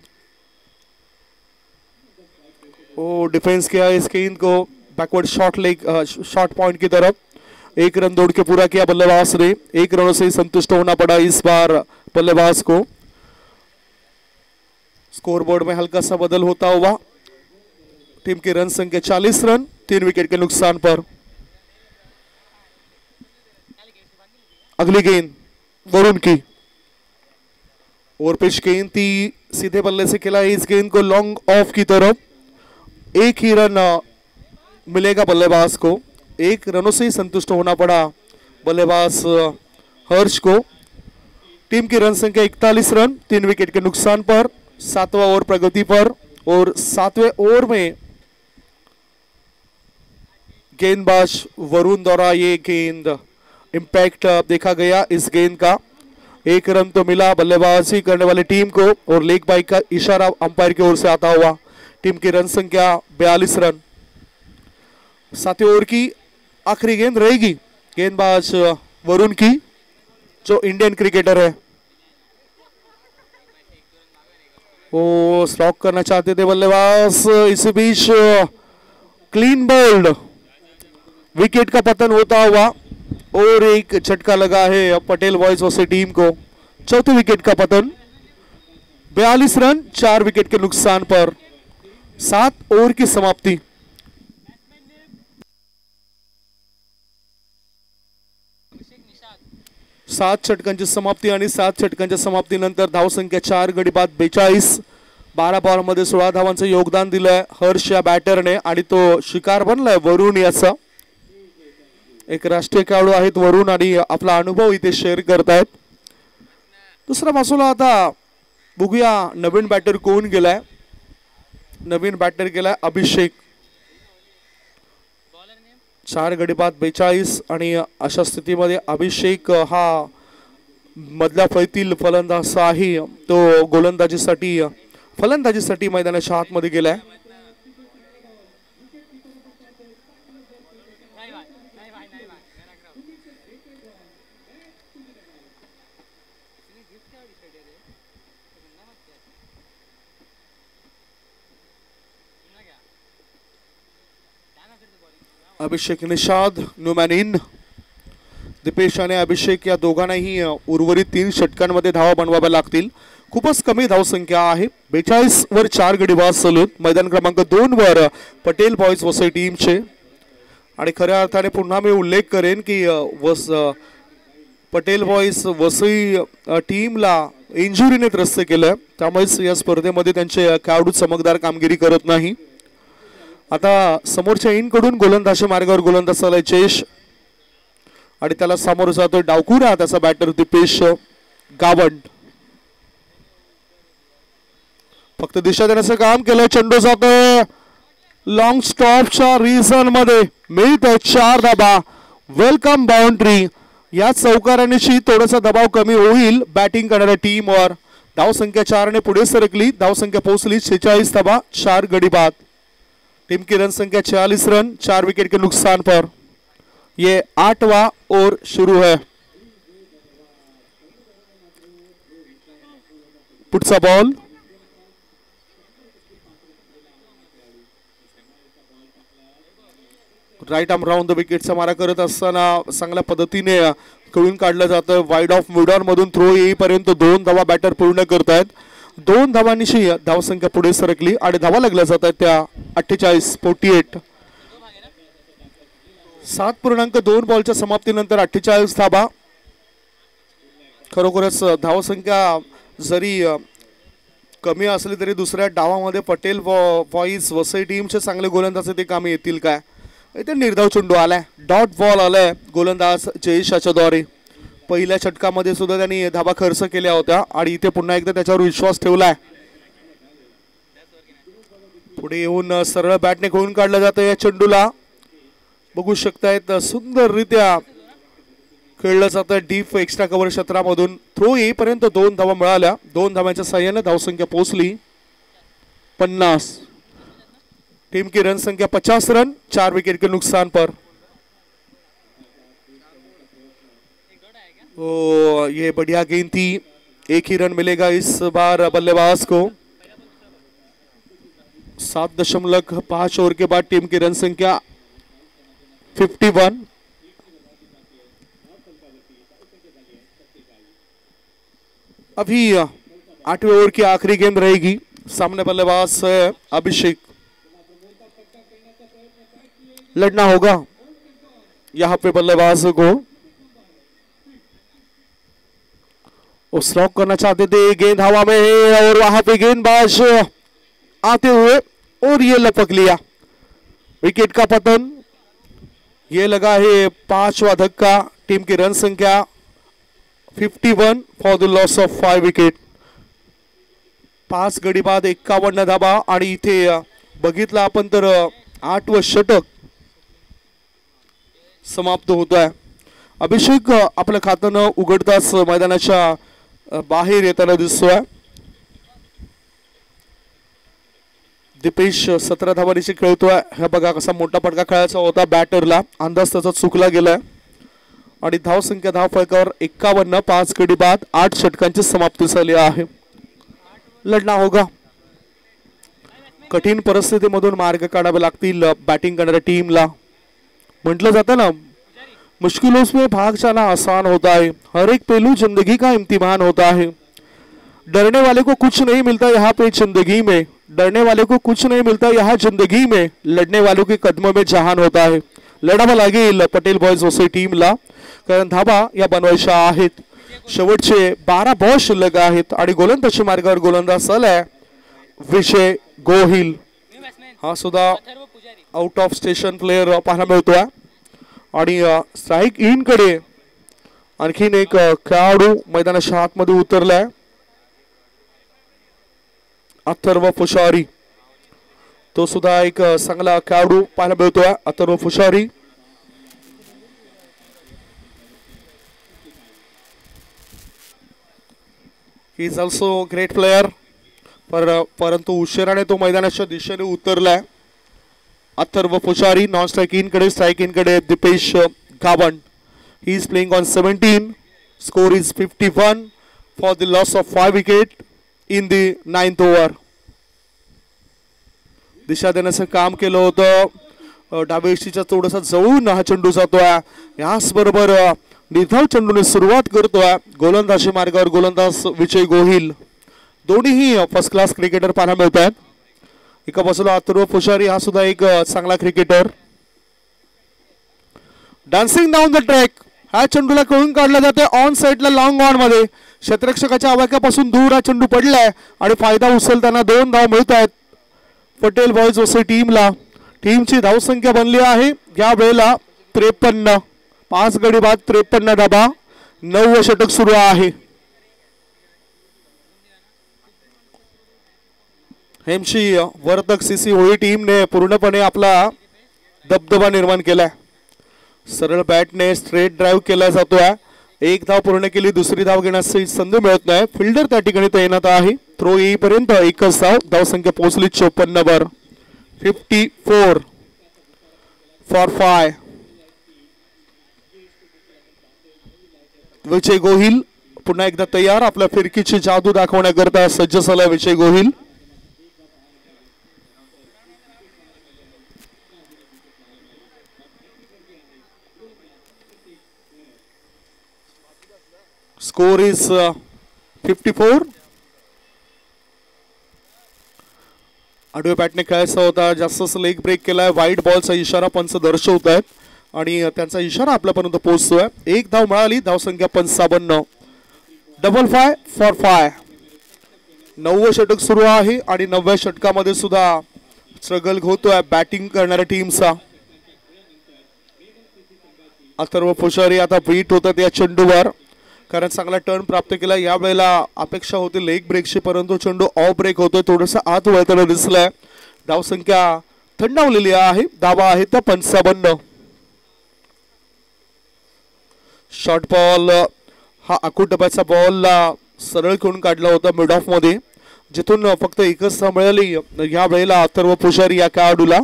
ओ डिफेंस किया इस गेंद को बैकवर्ड शॉर्ट पॉइंट की तरफ. 1 रन दौड़ के पूरा किया बल्लेबाज ने. 1 रनों से ही संतुष्ट होना पड़ा इस बार बल्लेबाज को. स्कोरबोर्ड में हल्का सा बदल होता हुआ. टीम की रन संख्या 40 रन 3 विकेट के नुकसान पर. अगली गेंद वरुण की ओवर पिच गेंद थी, सीधे बल्ले से खेला इस गेंद को लॉन्ग ऑफ की तरफ. 1 ही रन मिलेगा बल्लेबाज को. 1 रनों से ही संतुष्ट होना पड़ा बल्लेबाज हर्ष को. टीम की रन संख्या 41 रन 3 विकेट के नुकसान पर. 7वां ओवर प्रगति पर और 7वें ओवर में गेंदबाज वरुण द्वारा ये गेंद इम्पैक्ट देखा गया. इस गेंद का 1 रन तो मिला बल्लेबाजी करने वाली टीम को और लेग बाई का इशारा अंपायर की ओर से आता हुआ. टीम की रन संख्या 42 रन. 7वें ओवर की आखिरी गेंद रहेगी गेंदबाज वरुण की जो इंडियन क्रिकेटर है. वो स्ट्रोक करना चाहते थे बल्लेबाज. इस बीच क्लीन बोल्ड. विकेट का पतन होता हुआ और एक झटका लगा है पटेल बॉयज वर्सेस टीम को. 4थे विकेट का पतन. 42 रन 4 विकेट के नुकसान पर. 7 ओवर की समाप्ति. सात षटकांची समाप्ती आणि 7 षटकांच्या समाप्तीनंतर धावसंख्या 4 गडी बाद 42. 12 बॉलमध्ये 16 धावांचं योगदान दिलंय हर्ष या बॅटरने आणि तो शिकार बनलाय वरुण याचा. एक राष्ट्रीय खेळाडू आहेत वरुण आणि आपला अनुभव इथे शेअर करतायत. दुसऱ्या बाजूला आता बघूया नवीन बॅटर कोण गेलाय. नवीन बॅटर गेलाय अभिषेक. 4 गडी बाद 42 आणि अशा स्थितीमध्ये अभिषेक हा मधल्या फळीतील फलंदाज आहे. तो फलंदाजीसाठी मैदानाच्या आतमध्ये गेलाय. अभिषेक निषाद न्यूमॅन इन. दीपेश आणि अभिषेक या दोघांनाही उर्वरित 3 षटकांमध्ये धावा बनवाव्या लागतील. खूपच कमी धावसंख्या आहे. 42 वर 4 गडी बाद चालू. मैदान क्रमांक 2 वर पटेल बॉयज वसई टीमचे. आणि खऱ्या अर्थाने पुन्हा मी उल्लेख करेन की पटेल बॉयज वसई टीमला इंजुरीने त्रस्त केलं. त्यामुळेच या स्पर्धेमध्ये त्यांचे खेळाडू चमकदार कामगिरी करत नाही. आता समोरच्या इन कडून गोलंदाजी मार्गावर गोलंदाज चालय चेश आणि त्याला समोर जातोय डावकुरा त्याचा बॅटर दीपेश गावंड. फक्त दिशा देण्याचं काम केलं. चेंडू जातोय लॉंग स्टॉपच्या रिझन मध्ये. मिळतोय 4 धावा. Welcome boundary. या चौकारांची थोडासा दबाव कमी होईल बॅटिंग करणाऱ्या टीमवर. धावसंख्या 4 ने पुढे सरकली. धावसंख्या पोहोचली 46 धावा 4 गडी बाद. टीम की रन संख्या 46 रन 4 विकेट के नुकसान पर. ये 8वां ओवर शुरू है. पुढचा ball right arm round the विकेटचा मारा करत असताना चांगल्या पद्धतीने खेळून काढलं जातं. वाईड ऑफ मिड ऑन मधून थ्रो येईपर्यंत 2 धावा बॅटर पूर्ण करतायत. 2 धावांची धावसंख्या पुढे सरकली आणि धावा लागल्या जात आहेत त्या 48. 7.2 बॉलच्या समाप्तीनंतर 48 धाबा. खरोखरच धावसंख्या जरी कमी असली तरी दुसऱ्या डावामध्ये पटेल बॉईज वसई टीमचे चांगले गोलंदाज ते कामी येतील काय. इथे निर्धाव चेंडू आलाय, डॉट बॉल आलाय गोलंदाज जयेशाच्या द्वारे. पहिल्या षटकामध्ये सुद्धा त्यांनी धाबा खर्च केल्या होत्या आणि इथे पुन्हा एकदा त्याच्यावर विश्वास ठेवलाय. पुढे येऊन सरळ बॅटने खोलून काढलं जातं या चेंडूला. बघू शकतायत सुंदररित्या खेळलं जातं डीप एक्स्ट्रा कव्हर क्षेत्रामधून. थ्रो येईपर्यंत 2 धावा मिळाल्या. 2 धाव्यांच्या साह्याने धावसंख्या पोहोचली 50. टीम की रन संख्या 50 रन, 4 विकेट के नुकसान पर. ओ ये बढ़िया गेंद थी. 1 ही रन मिलेगा इस बार बल्लेबाज को. 7.5 ओवर के बाद टीम की रन संख्या 51. अभी 8वें ओवर की आखिरी गेंद रहेगी. सामने बल्लेबाज है अभिषेक. लड़ना होगा यहां पे बल्लेबाज को. वो स्ट्रोक करना चाहते थे, गेंद हवा में है और वहां पे गेंदबाज आते हुए और ये लपक लिया. विकेट का पतन. ये लगा है 5वां धक्का. टीम की रन संख्या 51 for the loss of 5 wicket. 5 गडी बाद 51 धाबा आणि इथे बघितलं आपण तर 8वं षटक समाप्त होत आहे. अभिषेक आपलं खातं न उघडताच मैदानाच्या बाहेर येताना दिसतोय. दीपेश 17 धावांची खेळतोय. हे बघा कसा मोठा फटका खेळायचा होता बॅटरला, अंदाज त्याचा चुकला गेलाय. आणि धावसंख्या धाव फलकावर 51. 5 गडी बाद 8 षटकांची समाप्ती झाली आहे. लढना होगा. कठीण परिस्थितीमधून मार्ग काढावे लागतील बॅटिंग करणाऱ्या टीमला. म्हटलं जातं ना, मुश्किलों में भाग जाना आसान होता है, हर एक पहलू जिंदगी का इम्तिहान होता है. डरने वाले को कुछ नहीं मिलता यहाँ पे जिंदगी में, डरने वाले को कुछ नहीं मिलता यहाँ जिंदगी में, लड़ने वालों के कदमों में जहान होता है. लढावं लागेल पटेल बॉयज वसई टीमला, कारण धाबा या बनवायच्या आहेत. शेवटचे 12 बॉल शिल्लक आहेत आणि गोलंदाजी मार्गावर गोलंदाज आलाय विजय गोहिल. हा सुद्धा आउट ऑफ स्टेशन प्लेयर पाहायला मिळतोय. आणि स्ट्राइक इन कडे आणखीन एक खेळाडू मैदानाच्या आतमध्ये उतरलाय, अथर्व पुजारी. तो सुद्धा एक चांगला खेळाडू पाहायला मिळतोय, अथर्व पुजारी. He is also great player. परंतु उशिराने तो मैदानाच्या दिशेने उतरलाय. अथर्व पुजारी नॉन स्ट्राइक इन कडे, स्ट्राइक इन कडे Dipesh Gawand. He is playing on 17. Score is 51 for the loss of 5 wicket in the 9th over. दिशा देण्याचं काम केलं होतं. डावेशीच्या थोडासा जवळून हा चेंडू जातोय. याच बरोबर निर्धाव चेंडूने सुरुवात करतोय गोलंदाजी मार्गावर गोलंदाज विजय गोहिल. दोन्हीही फर्स्ट क्लास क्रिकेटर पाहायला मिळतात. एका बाजूला अथर्व पुजारी हा सुद्धा एक चांगला cricketer. Dancing down the track. हा चेंडूला कळून काढला जाते ऑन साइडला लॉंग ऑन मध्ये. क्षेत्ररक्षकाच्या आवाक्यापासून दूर हा चेंडू पडलाय आणि फायदा उचलताना 2 धाव मिळत आहेत पटेल बॉयज वसई टीमला. टीमची धावसंख्या बनली आहे या वेळेला 53. 5 गडी बाद 53 धाबा. 9वे षटक सुरू आहे. हेमशी वर्तक सीसी होळी टीमने पूर्णपणे आपला दबदबा निर्माण केलाय. सरळ बॅटने स्ट्रेट ड्राइव्ह केला जातोय. 1 धाव पूर्ण केली, दुसरी धाव घेण्याची संधी मिळत नाही. फिल्डर त्या ठिकाणी तैनात आहे. थ्रो येईपर्यंत 1च धाव. धावसंख्या पोहोचली 54 वर. 54 फॉर 5. विजय गोहिल पुन्हा एकदा तयार. आपल्या फिरकीची जादू दाखवण्याकरता सज्ज झाला विजय गोहिल. Score is 54. आडव्या बॅटने खेळायचा होता, जास्तच लेग ब्रेक केलाय. वाईट बॉलचा इशारा पंच दर्शवत आहेत. आणि त्यांचा इशारा आपल्यापर्यंत पोहोचतोय. एक धाव मिळाली, धावसंख्या 55. Double 5 for 5. 9वं षटक सुरू आहे आणि 9व्या षटकामध्ये सुद्धा स्ट्रगल होतोय बॅटिंग करणाऱ्या टीमचा. अथर्व पुजारी आता बीट होतात या चेंडूवर, कारण चांगला टर्न प्राप्त केला. यावेळेला अपेक्षा होती लेग ब्रेकची, परंतु चेंडू ऑफ ब्रेक होतोय, थोडंसं आत वळताना दिसलंय. धावसंख्या थंडावलेली आहे, धावा आहेत त्या 55. शॉर्ट बॉल हा आखूड डब्याचा बॉल सरळ खेळून काढला होता मिड ऑफ मध्ये, जिथून फक्त एकच धाव मिळाली या वेळेला अथर्व पुजारी या खेळाडूला.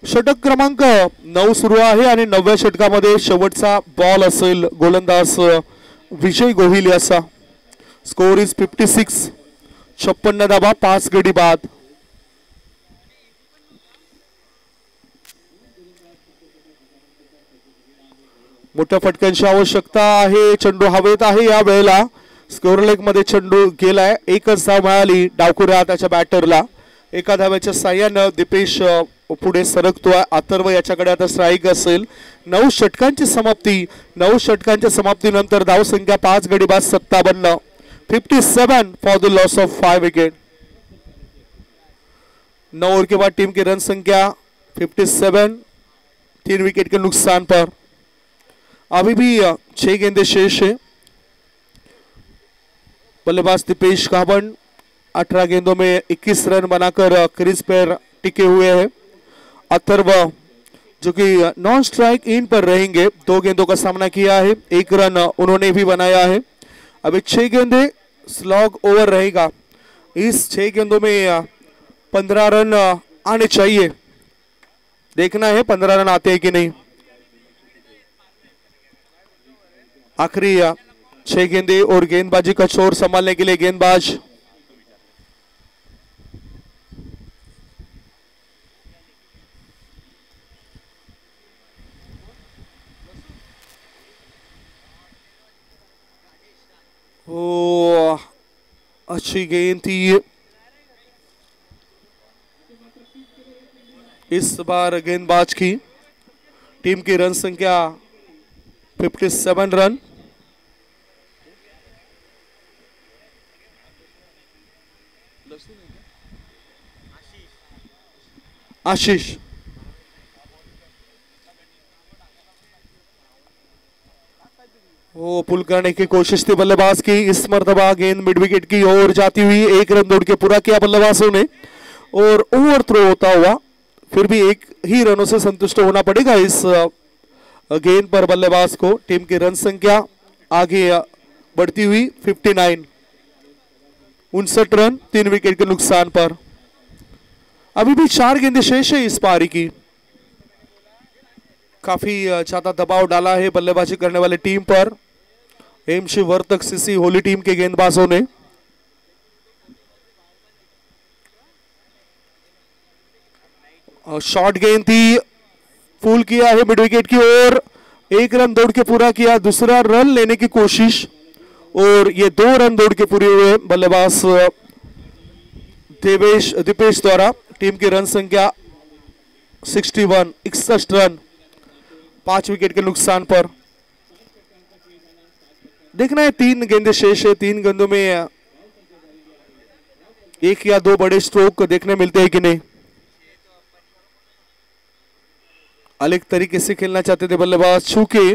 षटक क्रमांक 9 सुरू आहे आणि 9व्या षटकामध्ये शेवटचा बॉल असेल गोलंदाज विजय गोहिल याचा. Score is 56. 56 धावा, 5 गडी बाद. मोठ्या फटक्यांची आवश्यकता आहे. चेंडू हवेत आहे या वेळेला. स्कोर लेग मध्ये चेंडू गेलाय. एकच धाव मिळाली डावखुऱ्या त्याच्या बॅटरला. एका धाव्याच्या साह्यानं दीपेश पुढे सरकतोय. अथर्व याच्याकडे आता स्ट्राईक असेल. 9 षटकांची समाप्ती. 9 षटकांच्या समाप्तीनंतर धावसंख्या 5 गडी बाद 57. 57 for the loss of 5 wicket. 9 over के बाद टीम की रन संख्या 57, 3 विकेट के नुकसान पर. अभी भी 6 गेंदे शेष है. बल्लेबाज दीपेश काबन 18 गेंदों में 21 रन बनाकर क्रीज पर टिके हुए हैं. अथर्व जो कि नॉन स्ट्राइक इन पर रहेंगे, 2 गेंदों का सामना किया है, 1 रन उन्होंने भी बनाया है. अभी 6 गेंदे स्लॉग ओवर रहेगा. इस 6 गेंदों में 15 रन आने चाहिए. देखना है 15 रन आते हैं कि नहीं. आखिरी 6 गेंदे और गेंदबाजी का छोर संभालने के लिए गेंदबाज अच्छी गेंद थी. इस बार गेंदबाज की टीम की रन संख्या 57 रन. आशीष वो पुल करने की कोशिश थी बल्लेबाज की. इस मर्तबा गेंद मिड विकेट की ओर जाती हुई. 1 रन दौड़ के पूरा किया बल्लेबाजों ने और ओवर थ्रो होता हुआ फिर भी 1 ही रनों से संतुष्ट होना पड़ेगा इस गेंद पर बल्लेबाज को. टीम की रन संख्या आगे बढ़ती हुई 59. 59 रन, 3 विकेट के नुकसान पर. अभी भी 4 गेंदें शेष है इस पारी की. काफी ज्यादा दबाव डाला है बल्लेबाजी करने वाली टीम पर MC Vartak CC Holi team के गेंदबाजों ने. शॉर्ट गेंद थी, फूल किया है मिड विकेट की ओर. 1 रन दौड़ के पूरा किया. दूसरा रन लेने की कोशिश और ये 2 रन दौड़ के पूरे हुए बल्लेबाज दीपेश द्वारा. टीम की रन संख्या 61, 61 रन, 5 विकेट के नुकसान पर. देखना है 3 गेंदे शेष है. 3 गेंदों में 1 या 2 बड़े स्ट्रोक देखने मिलते हैं कि नहीं. अलग तरीके से खेलना चाहते थे बल्लेबाज, चूंकि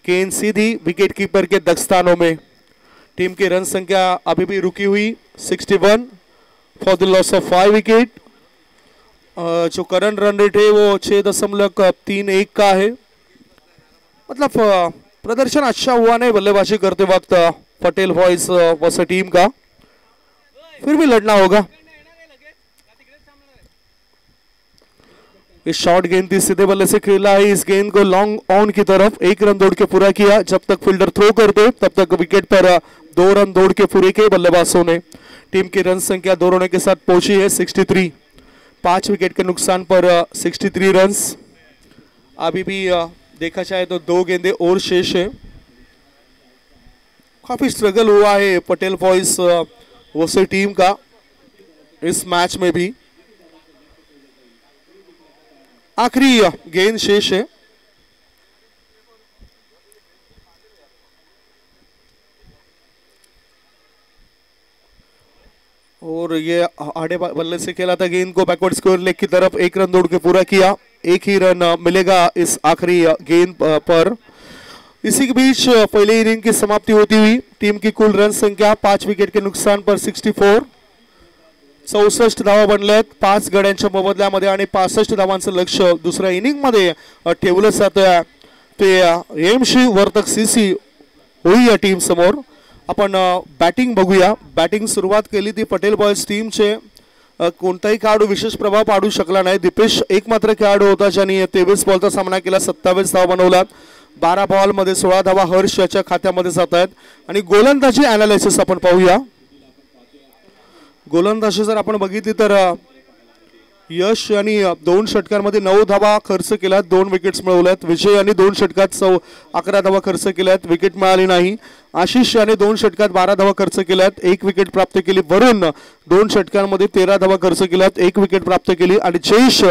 गेंद सीधी विकेट कीपर के दस्तानों में. टीम की रन संख्या अभी भी रुकी हुई 61 for the loss of 5 wicket. जो करंट रन रेट है वो 6.31 का है. मतलब प्रदर्शन अच्छा हुआ नहीं बल्लेबाजी करते वक्त पटेल बॉयज वर्सेस टीम का. फिर भी लड़ना होगा. इस शॉर्ट गेंद थी, सीधे बल्ले से खेला है. इस गेंद को लॉन्ग ऑन की तरफ 1 रन दौड़ के पूरा किया. जब तक फील्डर थ्रो करते तब तक विकेट पर 2 रन दौड़ के पूरे किए बल्लेबाजों ने. टीम की रन संख्या 2 रनों के साथ पहुंची है 63. 5 विकेट के नुकसान पर 63 रन्स. अभी भी देखा जाए तो 2 गेंदे और शेष है. काफी स्ट्रगल हुआ है पटेल बॉयज वर्सेस टीम का इस मैच में भी. आखिरी गेंद शेष है. और ये आड़े बल्ले से खेला था गेंद को बैकवर्ड स्क्वायर लेग की तरफ, 1 रन दौड़ के पूरा किया। 1 ही रन मिलेगा इस आखिरी गेंद पर। इसी के बीच पहले इनिंग की समाप्ति होती हुई टीम की कुल रन संख्या 5 विकेट के नुकसान पर 64, 64 धावा बनल्यात 5 गड्यांच्या मोबदल्यामध्ये आणि 65 धावांचं लक्ष दुसऱ्या इनिंग मध्ये ठेवलं जातं ते एमशी वर्तक सीसी होई या टीम समोर। आपण बॅटिंग बघूया। बॅटिंग सुरुवात केली ती पटेल बॉयज टीमचे कोणताही खेळाडू विशेष प्रभाव पाडू शकला नाही। दीपेश एकमात्र खेळाडू होता ज्यांनी 23 बॉलचा सामना केला, 27 धावा बनवल्यात, 12 बॉलमध्ये 16 धावा हर्ष याच्या खात्यामध्ये जात आहेत। आणि गोलंदाजी ॲनालिसिस आपण पाहूया। गोलंदाजी जर आपण बघितली तर यश यांनी 2 षटकांमध्ये 9 धावा खर्च केल्यात, 2 विकेट्स मिळवल्यात। विजय यांनी 2 षटकात 11 धावा खर्च केल्यात, विकेट मिळाली नाही। आशिष याने 2 षटकात 12 धावा खर्च केल्यात, 1 विकेट प्राप्त केली। वरुण 2 षटकांमध्ये 13 धावा खर्च केल्यात, 1 विकेट प्राप्त केली। आणि जयेश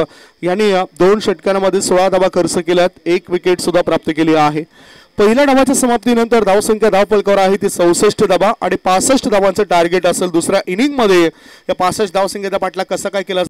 यांनी 2 षटकांमध्ये 16 धावा खर्च केल्यात, 1 विकेट सुद्धा प्राप्त केली आहे। पहिल्या डावाच्या समाप्तीनंतर धावसंख्या धावफलकावर आहे ती 64 धावा आणि 65 धावांचं टार्गेट असेल दुसऱ्या इनिंग मध्ये। या 65 धावसंख्येचा पाठलाग कसा काय केला